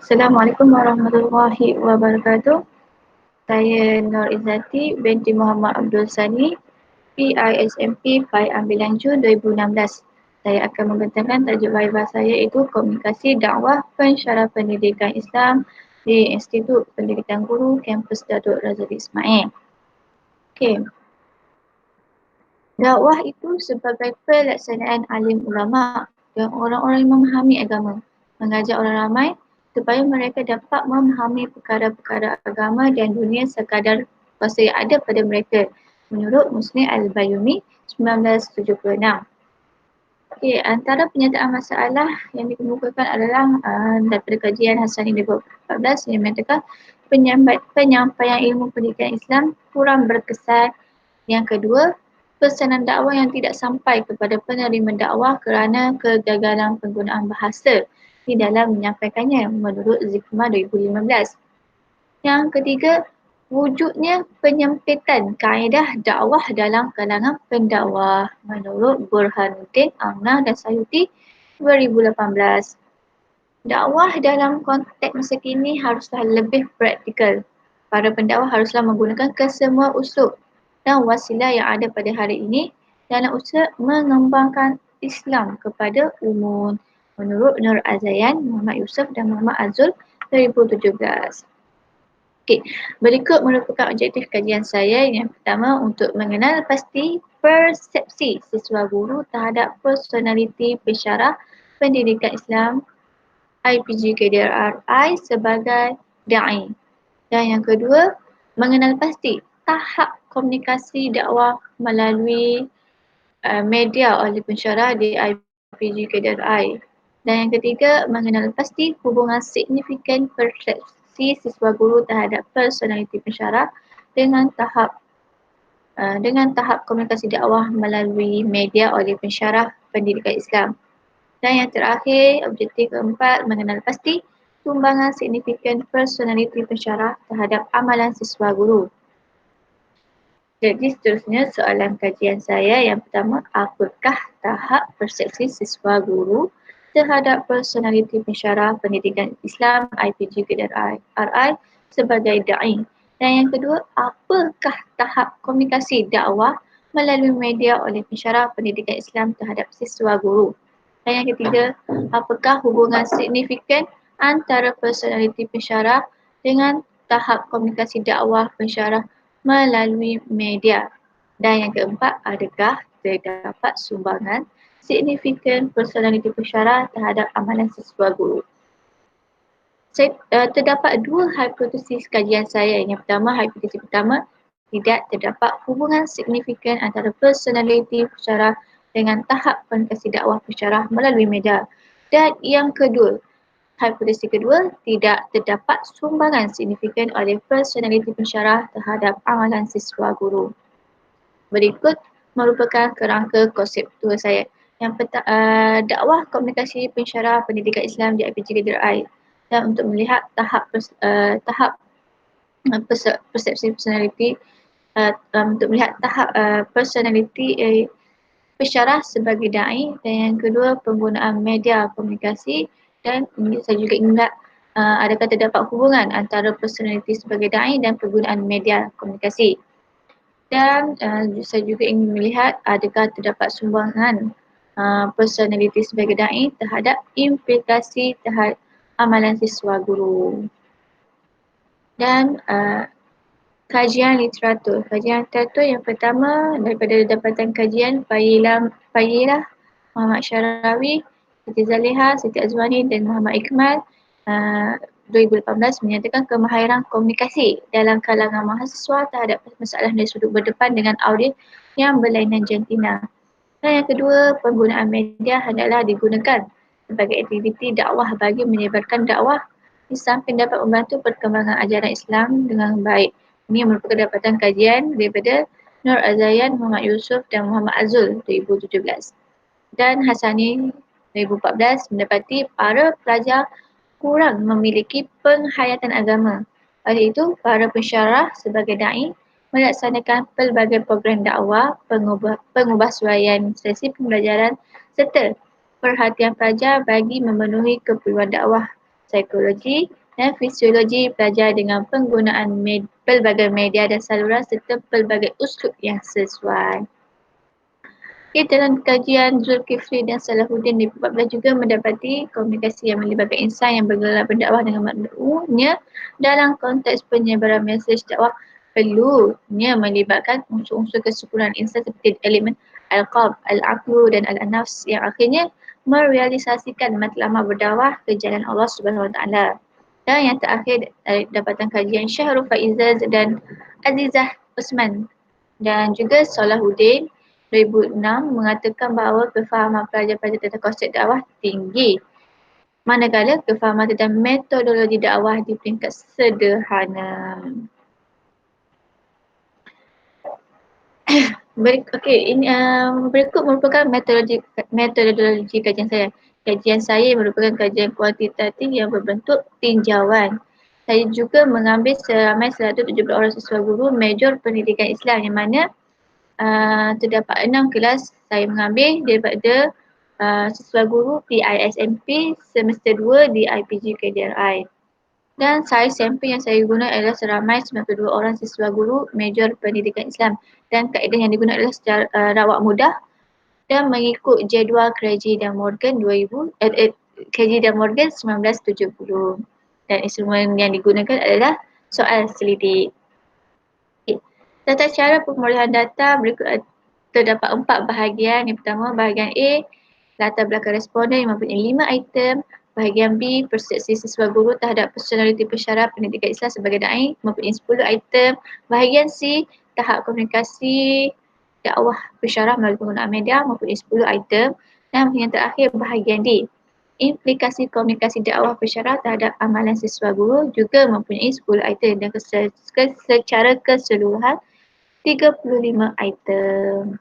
Assalamualaikum warahmatullahi wabarakatuh. Saya Nur Izzati binti Muhammad Abdul Sani, PISMP PAI Ambilan Ju 2016. Saya akan membentangkan tajuk viva saya iaitu Komunikasi Dakwah Pensyarah Pendidikan Islam di Institut Pendidikan Guru Kampus Datuk Razali Ismail. Okey. Dakwah itu sebagai pelaksanaan alim ulama dan orang-orang yang memahami agama, mengajak orang ramai supaya mereka dapat memahami perkara-perkara agama dan dunia sekadar kuasa yang ada pada mereka, menurut Muslim Al-Bayyumi 1976. Okey, antara penyataan masalah yang dikemukakan adalah daripada kajian Hasani 2014 yang menyatakan penyampaian ilmu pendidikan Islam kurang berkesan. Yang kedua, pesanan dakwah yang tidak sampai kepada penerima dakwah kerana kegagalan penggunaan bahasa di dalam menyampaikannya menurut Zikmah 2015. Yang ketiga, wujudnya penyempitan kaedah dakwah dalam kalangan pendakwah menurut Burhanuddin, Amnah dan Sayuti 2018. Dakwah dalam konteks masa kini haruslah lebih praktikal. Para pendakwah haruslah menggunakan kesemua uslub dan wasilah yang ada pada hari ini dalam usaha mengembangkan Islam kepada umum menurut Nur Azayan, Muhammad Yusof dan Muhammad Azul 2017. Okey, berikut merupakan objektif kajian saya. Yang pertama, untuk mengenal pasti persepsi siswa guru terhadap personaliti pensyarah pendidikan Islam IPG KDRI sebagai da'i. Dan yang kedua, mengenal pasti tahap komunikasi dakwah melalui media oleh pensyarah di IPG KDRI. Dan yang ketiga, mengenal pasti hubungan signifikan persepsi siswa guru terhadap personaliti pensyarah dengan tahap komunikasi dakwah melalui media oleh pensyarah pendidikan Islam. Dan yang terakhir, objektif keempat, mengenal pasti sumbangan signifikan personaliti pensyarah terhadap amalan siswa guru. Jadi seterusnya soalan kajian saya yang pertama, apakah tahap persepsi siswa guru terhadap personaliti pensyarah pendidikan Islam IPG dan RI sebagai da'i? Dan yang kedua, apakah tahap komunikasi dakwah melalui media oleh pensyarah pendidikan Islam terhadap siswa guru? Dan yang ketiga, apakah hubungan signifikan antara personaliti pensyarah dengan tahap komunikasi dakwah pensyarah melalui media? Dan yang keempat, adakah terdapat sumbangan signifikan personaliti pensyarah terhadap amalan siswa guru? Terdapat dua hipotesis kajian saya. Yang pertama, hipotesis pertama, tidak terdapat hubungan signifikan antara personaliti pensyarah dengan tahap komunikasi dakwah pensyarah melalui media. Dan yang kedua, hipotesis kedua, tidak terdapat sumbangan signifikan oleh personaliti pensyarah terhadap amalan siswa guru. Berikut merupakan kerangka konseptual saya. Yang dakwah komunikasi pensyarah pendidikan Islam di IPG KDRI. Dan untuk melihat tahap persepsi personaliti, untuk melihat tahap personaliti pensyarah sebagai da'i. Dan yang kedua, penggunaan media komunikasi. Dan saya juga ingat adakah terdapat hubungan antara personaliti sebagai da'i dan penggunaan media komunikasi. Dan saya juga ingin melihat adakah terdapat sumbangan personaliti sebagai da'i terhadap implikasi terhadap amalan siswa guru. Dan kajian literatur. Kajian literatur yang pertama daripada Dapatan Kajian Fayilah, Muhammad Syarawi, Siti Zaliha, Siti Azwani dan Muhammad Iqmal 2018 menyatakan kemahiran komunikasi dalam kalangan mahasiswa terhadap masalah dari sudut berdepan dengan audiens yang berlainan jantina. Dan yang kedua, penggunaan media hendaklah digunakan sebagai aktiviti dakwah bagi menyebarkan dakwah di samping dapat membantu perkembangan ajaran Islam dengan baik. Ini merupakan dapatan kajian daripada Nur Azayan, Muhammad Yusof dan Muhammad Azul 2017. Dan Hasani 2014 mendapati para pelajar kurang memiliki penghayatan agama. Oleh itu, para pensyarah sebagai da'i melaksanakan pelbagai program dakwah, pengubahsuaian sesi pembelajaran serta perhatian pelajar bagi memenuhi keperluan dakwah psikologi dan fisiologi belajar dengan penggunaan pelbagai media dan saluran serta pelbagai uslub yang sesuai. Okay, dalam kajian Zulkifli dan Salahuddin di 14 juga mendapati komunikasi yang melibatkan insan yang bergelar berdakwah dengan maknanya dalam konteks penyebaran mesej dakwah perlunya melibatkan unsur-unsur kesempurnaan insan seperti elemen al-qalb, al-aqlu dan al-nafs yang akhirnya merealisasikan matlamat berdakwah ke jalan Allah Subhanahu Wa Taala. Dan yang terakhir dapatan kajian Syahrul Faizaz dan Azizah Usman dan juga Salahuddin 2006 mengatakan bahawa kefahaman pelajar-pelajar tentang konsep dakwah tinggi, manakala kefahaman tentang metodologi dakwah di peringkat sederhana. Berikut merupakan metodologi kajian saya. Kajian saya merupakan kajian kuantitatif yang berbentuk tinjauan. Saya juga mengambil seramai 170 orang siswa guru major pendidikan Islam yang mana terdapat 6 kelas saya mengambil daripada siswa guru PISMP semester 2 di IPG KDRI. Dan saiz sampel yang saya guna adalah seramai 92 orang siswa guru major pendidikan Islam. Dan kaedah yang digunakan adalah secara rawat mudah dan mengikut jadual Craigie dan Morgan 1970. Dan instrumen yang digunakan adalah soal selidik. Tata cara pemulihan data berikut terdapat 4 bahagian. Yang pertama, bahagian A, latar belakang responden yang mempunyai 5 item. Bahagian B, persepsi siswa guru terhadap personaliti pensyarah pendidikan Islam sebagai da'i mempunyai 10 item. Bahagian C, tahap komunikasi dakwah pensyarah melalui penggunaan media mempunyai 10 item. Dan yang terakhir, bahagian D, implikasi komunikasi dakwah pensyarah terhadap amalan siswa guru juga mempunyai 10 item dan secara keseluruhan 35 item.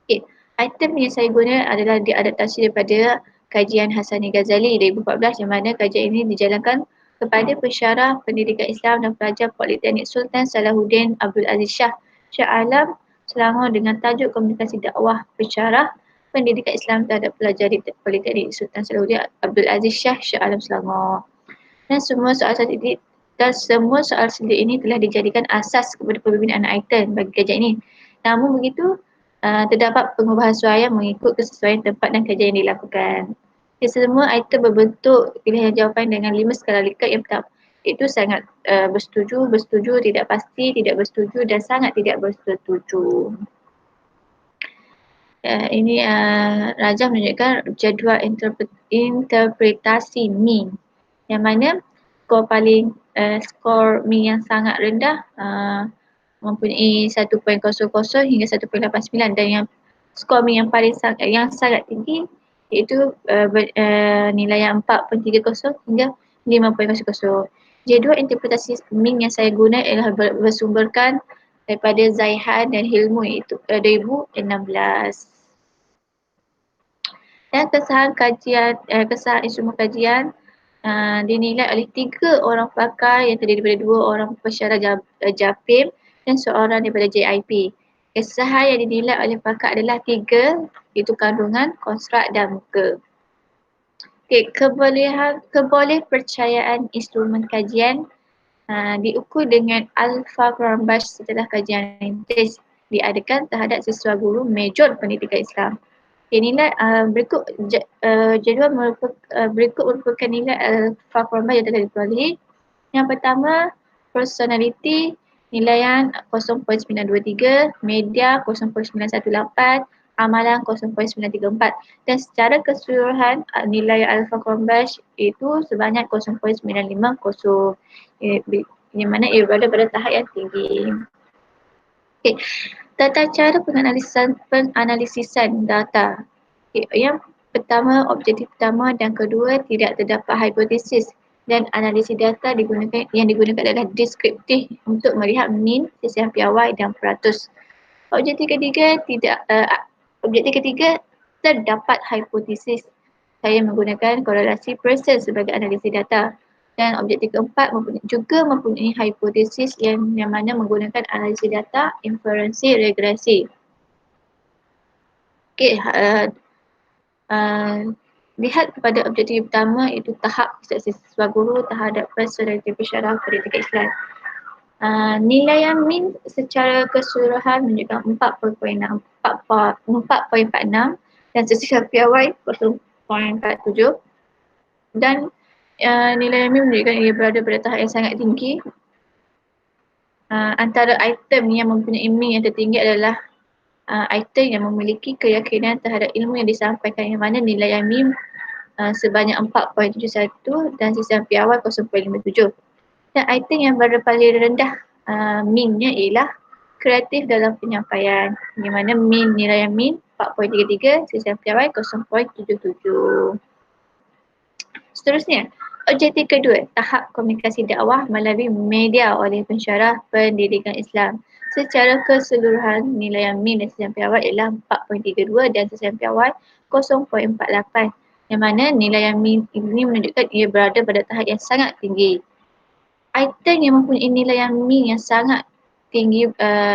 Okay. Item yang saya guna adalah diadaptasi daripada kajian Hassani Ghazali 2014 yang mana kajian ini dijalankan kepada pensyarah pendidikan Islam dan pelajar Politeknik Sultan Salahuddin Abdul Aziz Shah Alam Selangor dengan tajuk komunikasi dakwah pensyarah pendidikan Islam terhadap pelajar di Politeknik Sultan Salahuddin Abdul Aziz Shah Alam Selangor. Dan semua soal sendiri ini telah dijadikan asas kepada pembinaan item bagi kajian ini. Namun begitu, terdapat pengubahan suaian mengikut kesesuaian tempat dan kajian yang dilakukan. Semua item berbentuk pilihan jawapan dengan 5 skala Likert yang pertama. Itu sangat bersetuju, bersetuju, tidak pasti, tidak bersetuju dan sangat tidak bersetuju. Ini Rajah menunjukkan jadual interpretasi min yang mana skor mi yang sangat rendah mempunyai 1.00 hingga 1.89 dan yang skor mi yang paling sangat tinggi iaitu nilai yang 4.30 hingga 5.00. Jadual interpretasi min yang saya guna adalah bersumberkan daripada Zaihan dan Hilmu iaitu 2016. Dan kesahan instrumen kajian dinilai oleh 3 orang pakar yang terdiri daripada 2 orang pensyarah JAPIM dan seorang daripada JIP. Kesahan yang dinilai oleh pakar adalah 3, iaitu kandungan, konstrak dan muka. Okay, kebolehpercayaan instrumen kajian diukur dengan alfa Cronbach setelah kajian rintis diadakan terhadap siswa guru major pendidikan Islam. Nilai jadual merupakan nilai alfa Cronbach yang telah diperoleh. Yang pertama, personality nilaian 0.923, media 0.918, amalan 0.934 dan secara keseluruhan nilai alfa Cronbach itu sebanyak 0.950 yang mana ia berada pada tahap yang tinggi. Okay. Tata cara penganalisisan data. Yang pertama, objektif pertama dan kedua tidak terdapat hipotesis dan analisis data yang digunakan adalah deskriptif untuk melihat min, sisihan piawai dan peratus. Objektif ketiga terdapat hipotesis. Saya menggunakan korelasi Pearson sebagai analisis data. Dan objektif keempat juga mempunyai hipotesis yang mana menggunakan analisis data, inferensi, regresi. Okay, lihat kepada objektif utama iaitu tahap persepsi siswa guru terhadap personaliti pensyarah pendidikan Islam. Nilaian min secara keseluruhan menunjukkan 4.46 dan siswa piawai 0.47 dan nilaian min menunjukkan ia berada pada tahap yang sangat tinggi. Antara item yang mempunyai min yang tertinggi adalah item yang memiliki keyakinan terhadap ilmu yang disampaikan, yang mana nilaian min sebanyak 4.71 dan siswa piawai 0.57. Dan item yang berada paling rendah minnya ialah kreatif dalam penyampaian, di mana nilaian min 4.33, siswa piawai 0.77. Seterusnya, objektif kedua, tahap komunikasi dakwah melalui media oleh pensyarah pendidikan Islam. Secara keseluruhan, nilaian min dan siswa piawai ialah 4.32 dan siswa piawai 0.48. Yang mana nilaian min ini menunjukkan ia berada pada tahap yang sangat tinggi. Item yang mempunyai nilaian min yang sangat tinggi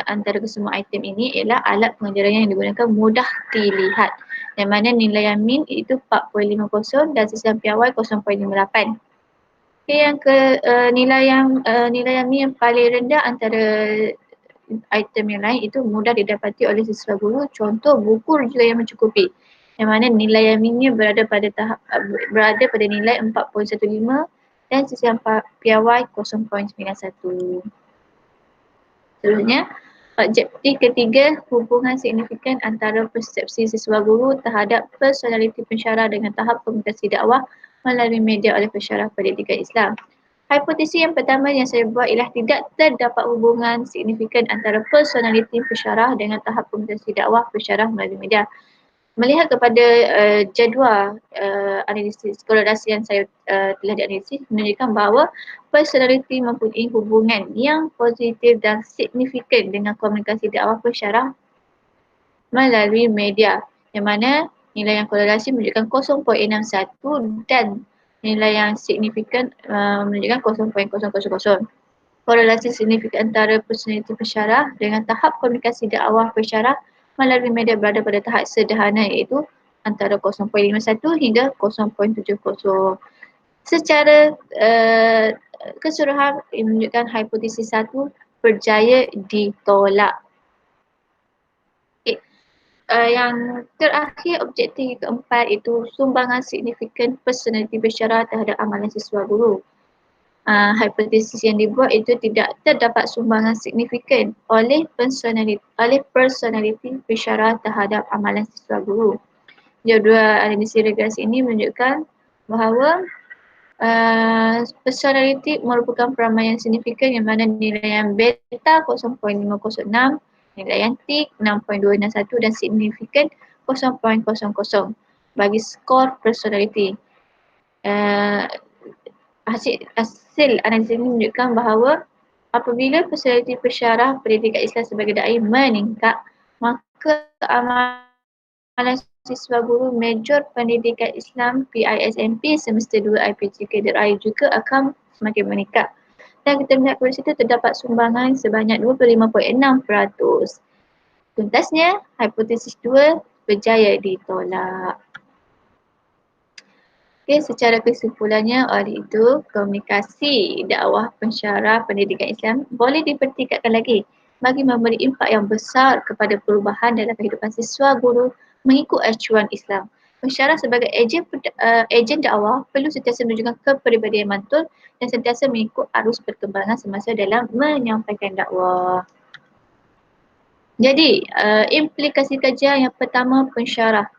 antara kesemua item ini ialah alat pengajaran yang digunakan mudah dilihat, yang mana nilaian min itu 4.50 dan siswa piawai 0.58. Okay, yang nilaian min yang paling rendah antara item yang lain itu mudah didapati oleh siswa guru, contoh buku juga yang mencukupi, yang mana nilaian minnya berada pada nilai 4.15 dan siswa piawai 0.91. Seterusnya, objektif ketiga, hubungan signifikan antara persepsi siswa guru terhadap personaliti pensyarah dengan tahap komunikasi dakwah melalui media oleh pensyarah pendidikan Islam. Hipotesi yang pertama yang saya buat ialah tidak terdapat hubungan signifikan antara personaliti pensyarah dengan tahap komunikasi dakwah pensyarah melalui media. Melihat kepada jadual analisis korelasi yang saya telah dianalisis, menunjukkan bahawa personaliti mempunyai hubungan yang positif dan signifikan dengan komunikasi dakwah pensyarah melalui media, yang mana nilai yang korelasi menunjukkan 0.61 dan nilai yang signifikan menunjukkan 0.000. Korelasi signifikan antara personaliti pensyarah dengan tahap komunikasi dakwah pensyarah melalui media berada pada tahap sederhana, iaitu antara 0.51 hingga 0.70. Secara keseluruhan menunjukkan hipotesis 1 berjaya ditolak. Yang terakhir, objektif keempat itu sumbangan signifikan personaliti pensyarah terhadap amalan siswa guru. Hipotesis yang dibuat itu tidak terdapat sumbangan signifikan oleh personaliti pensyarah terhadap amalan siswa guru. Jadual analisis regresi ini menunjukkan bahawa personaliti merupakan peramaian signifikan, yang mana nilaian beta 0.506, nilaian tik 6.261 dan signifikan 0.00 bagi skor personaliti. Hasil analisis ini menunjukkan bahawa apabila personaliti pensyarah pendidikan Islam sebagai da'i meningkat, maka amalan siswa guru major pendidikan Islam PISMP semester 2 IPC Kader Air juga akan semakin meningkat. Dan kita melihat pada situ terdapat sumbangan sebanyak 25.6%. Tuntasnya, hipotesis 2 berjaya ditolak. Okay, secara kesimpulannya, oleh itu komunikasi dakwah pensyarah pendidikan Islam boleh dipertingkatkan lagi bagi memberi impak yang besar kepada perubahan dalam kehidupan siswa guru mengikut acuan Islam. Pensyarah sebagai ejen dakwah perlu sentiasa menunjukkan kepribadian mantul dan sentiasa mengikut arus perkembangan semasa dalam menyampaikan dakwah. Jadi, implikasi kajian yang pertama, pensyarah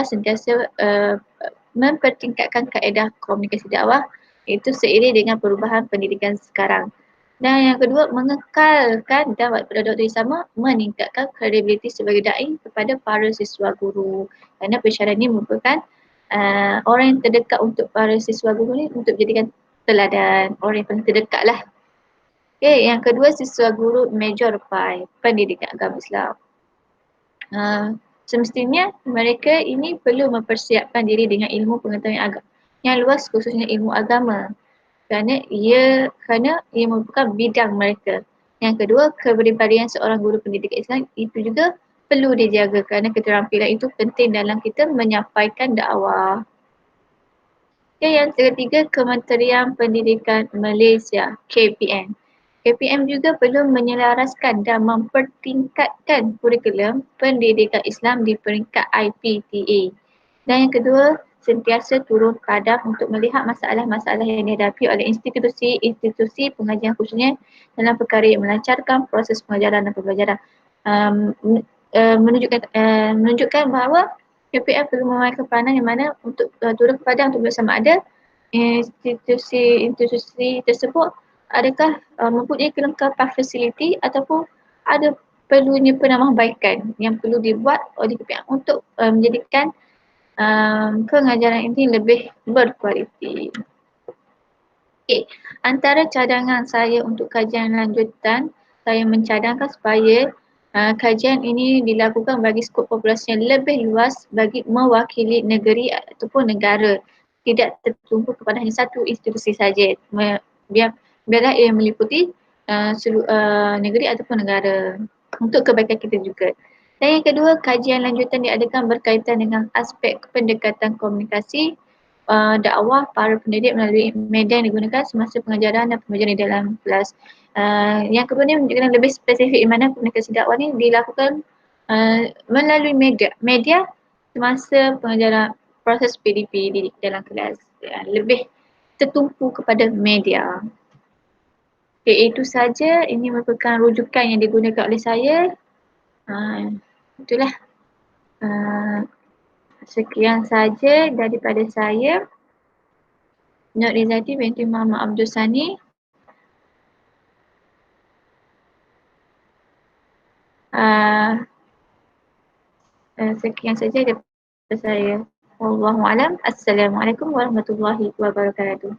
sentiasa mempertingkatkan kaedah komunikasi dakwah, iaitu seiring dengan perubahan pendidikan sekarang. Dan yang kedua, mengekalkan dan pada waktu yang sama meningkatkan kredibiliti sebagai da'i kepada para siswa guru. Kerana pensyarah ini merupakan orang yang terdekat untuk para siswa guru ni untuk jadikan teladan, orang yang paling terdekat lah. Okay, yang kedua, siswa guru major PI, pendidikan agama Islam. Semestinya mereka ini perlu mempersiapkan diri dengan ilmu pengetahuan yang luas, khususnya ilmu agama, kerana ia merupakan bidang mereka. Yang kedua, kepribadian seorang guru pendidikan Islam itu juga perlu dijaga kerana keterampilan itu penting dalam kita menyampaikan dakwah. Okay, yang ketiga, Kementerian Pendidikan Malaysia, KPM. KPM juga perlu menyelaraskan dan mempertingkatkan kurikulum pendidikan Islam di peringkat IPTA. Dan yang kedua, sentiasa turun padang untuk melihat masalah-masalah yang dihadapi oleh institusi-institusi pengajian khususnya dalam perkara yang melancarkan proses pengajaran dan pembelajaran. Menunjukkan bahawa KPM perlu memainkan peranan yang mana untuk turun ke padang untuk bersama ada institusi tersebut adakah mempunyai kelengkapan fasiliti ataupun ada perlunya penambahbaikan yang perlu dibuat oleh KPM untuk menjadikan pengajaran ini lebih berkualiti. Okay. Antara cadangan saya untuk kajian lanjutan, saya mencadangkan supaya kajian ini dilakukan bagi skop populasi yang lebih luas bagi mewakili negeri ataupun negara. Tidak tertumpu kepada hanya satu institusi saja. Biarlah ia meliputi negeri ataupun negara untuk kebaikan kita juga. Dan yang kedua, kajian lanjutan diadakan berkaitan dengan aspek pendekatan komunikasi dakwah para pendidik melalui media yang digunakan semasa pengajaran dan pembelajaran di dalam kelas. Yang kedua ni menunjukkan lebih spesifik di mana komunikasi dakwah ni dilakukan melalui media semasa pengajaran proses PDP di dalam kelas. Lebih tertumpu kepada media. Okay, itu saja. Ini merupakan rujukan yang digunakan oleh saya. Itulah. Sekian saja daripada saya. Nur Rizati binti Muhammad Abdul Sani. Sekian saja daripada saya. Wallahualam. Assalamualaikum warahmatullahi wabarakatuh.